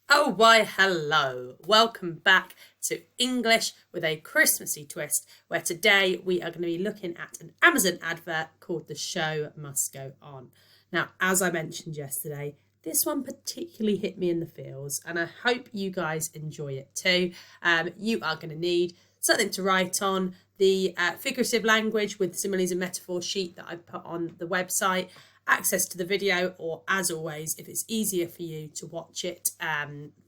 Oh, why, hello. Welcome back to English with a Christmassy twist, where today we are going to be looking at an Amazon advert called The Show Must Go On. Now, as I mentioned yesterday, this one particularly hit me in the feels, and I hope you guys enjoy it too. You are going to need something to write on, the figurative language with similes and metaphor sheet that I've put on the website, access to the video, or as always, if it's easier for you to watch it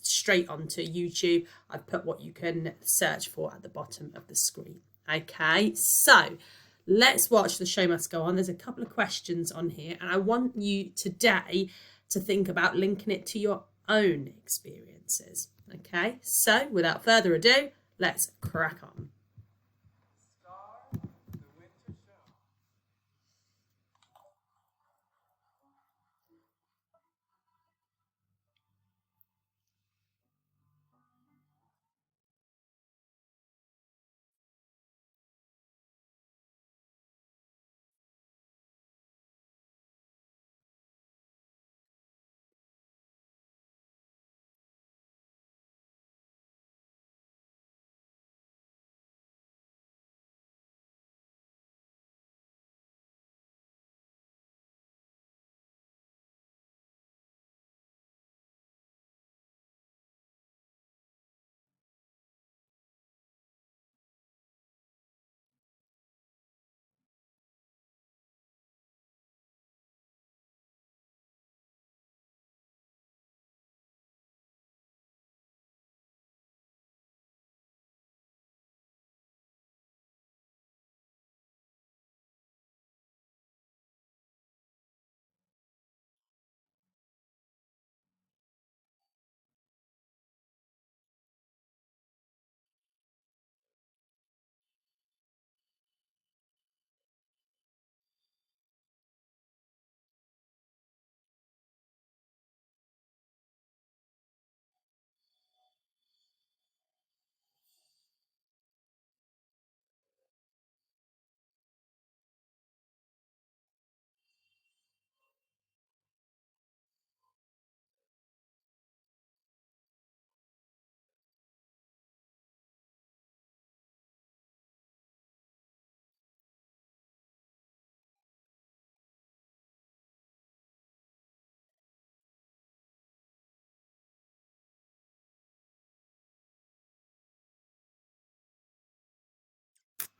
straight onto YouTube, I've put what you can search for at the bottom of the screen. Okay, so let's watch The Show Must Go On. There's a couple of questions on here, and I want you today to think about linking it to your own experiences. Okay, so without further ado, let's crack on.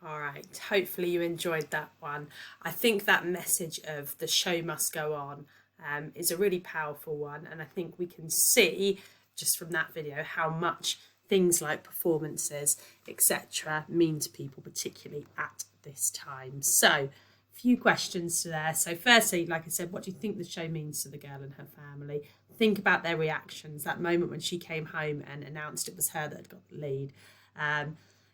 All right, hopefully you enjoyed that one. I think that message of the show must go on is a really powerful one, and I think we can see just from that video how much things like performances, etc., mean to people, particularly at this time. So, few questions to there. So, firstly, like I said, what do you think the show means to the girl and her family? Think about their reactions, that moment when she came home and announced it was her that had got the lead.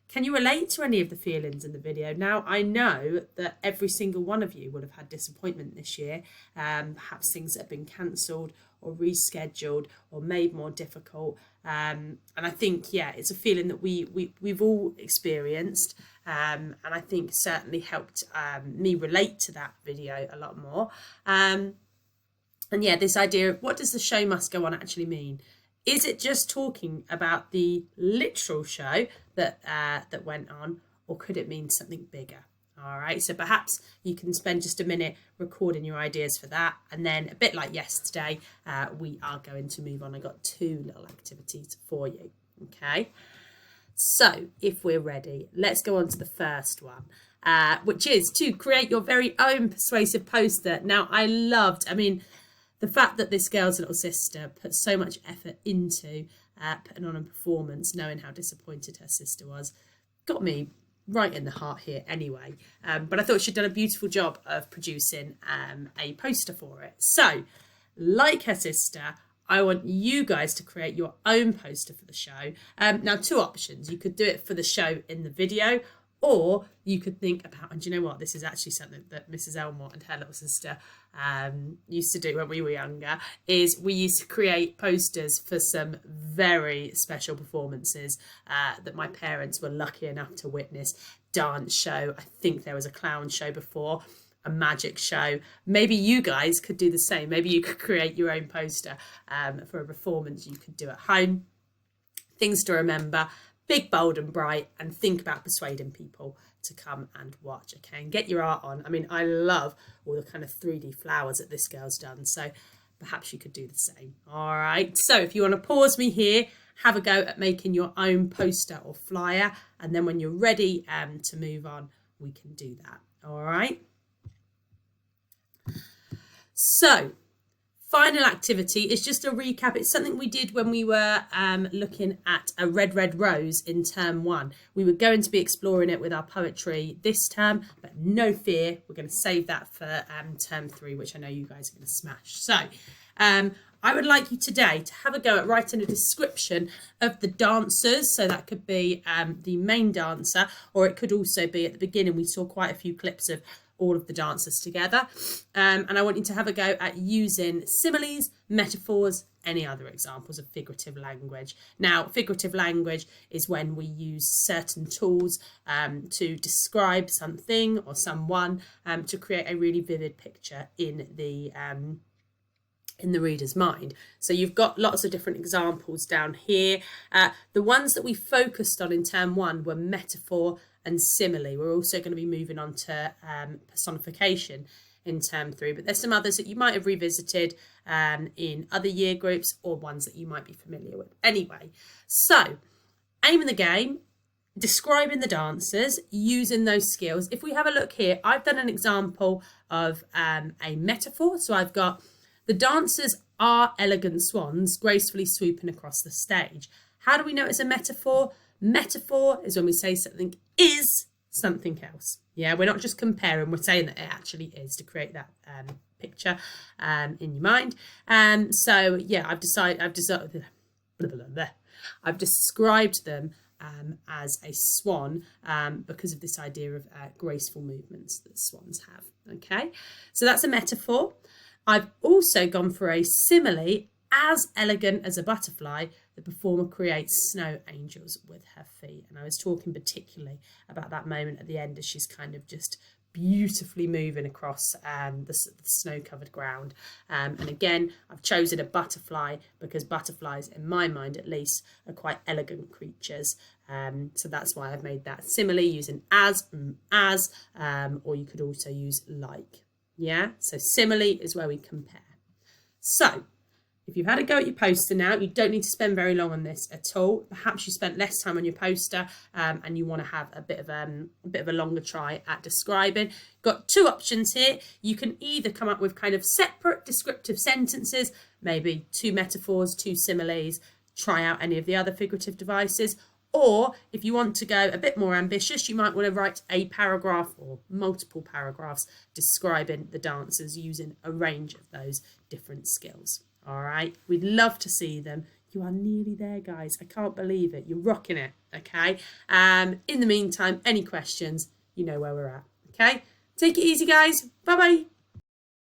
Can you relate to any of the feelings in the video? Now, I know that every single one of you would have had disappointment this year, perhaps things that have been cancelled or rescheduled or made more difficult. And I think, yeah, it's a feeling that we've all experienced, and I think certainly helped me relate to that video a lot more. And yeah, this idea of what does the show must go on actually mean? Is it just talking about the literal show that went on, or could it mean something bigger? All right, so perhaps you can spend just a minute recording your ideas for that, and then a bit like yesterday, we are going to move on. I got two little activities for you. Okay, so if we're ready, let's go on to the first one. Which is to create your very own persuasive poster. Now, I mean, the fact that this girl's little sister put so much effort into putting on a performance, knowing how disappointed her sister was, got me right in the heart here anyway. But I thought she'd done a beautiful job of producing a poster for it. So, like her sister, I want you guys to create your own poster for the show. Now, two options. You could do it for the show in the video, or you could think about, and do you know what? This is actually something that Mrs. Elmore and her little sister used to do when we were younger, is we used to create posters for some very special performances that my parents were lucky enough to witness. Dance show, I think there was a clown show before. a magic show. Maybe you guys could do the same. Maybe you could create your own poster for a performance you could do at home. Things to remember: big, bold and bright, and think about persuading people to come and watch, okay? And get your art on. I mean, I love all the kind of 3D flowers that this girl's done, so perhaps you could do the same. All right, so if you want to pause me here, have a go at making your own poster or flyer, and then when you're ready to move on, we can do that. All right. So final activity is just a recap. It's something we did when we were looking at a red rose in term 1. We were going to be exploring it with our poetry this term, but no fear, we're going to save that for term 3, which I know you guys are going to smash. So I would like you today to have a go at writing a description of the dancers. So that could be the main dancer, or it could also be at the beginning. We saw quite a few clips of all of the dancers together. And I want you to have a go at using similes, metaphors, any other examples of figurative language. Now, figurative language is when we use certain tools to describe something or someone to create a really vivid picture in the reader's mind. So you've got lots of different examples down here. The ones that we focused on in term 1 were metaphor and simile. We're also going to be moving on to personification in term 3, but there's some others that you might have revisited in other year groups, or ones that you might be familiar with. Anyway, so aim in the game, describing the dancers, using those skills. If we have a look here, I've done an example of a metaphor. So I've got: the dancers are elegant swans gracefully swooping across the stage. How do we know it's a metaphor? Metaphor is when we say something is something else. Yeah, we're not just comparing, we're saying that it actually is, to create that picture in your mind. So yeah, I've described them as a swan because of this idea of graceful movements that swans have. Okay, so that's a metaphor. I've also gone for a simile. As elegant as a butterfly, the performer creates snow angels with her feet. And I was talking particularly about that moment at the end as she's kind of just beautifully moving across the snow-covered ground. And again, I've chosen a butterfly because butterflies, in my mind at least, are quite elegant creatures. So that's why I've made that simile, using as, or you could also use like. Yeah, so simile is where we compare. So if you've had a go at your poster now, you don't need to spend very long on this at all. Perhaps you spent less time on your poster and you want to have a bit of a longer try at describing. Got 2 options here. You can either come up with kind of separate descriptive sentences, maybe 2 metaphors, 2 similes, try out any of the other figurative devices. Or if you want to go a bit more ambitious, you might want to write a paragraph or multiple paragraphs describing the dancers using a range of those different skills. All right, we'd love to see them. You are nearly there, guys. I can't believe it. You're rocking it, okay? In the meantime, any questions, you know where we're at, okay? Take it easy, guys. Bye-bye.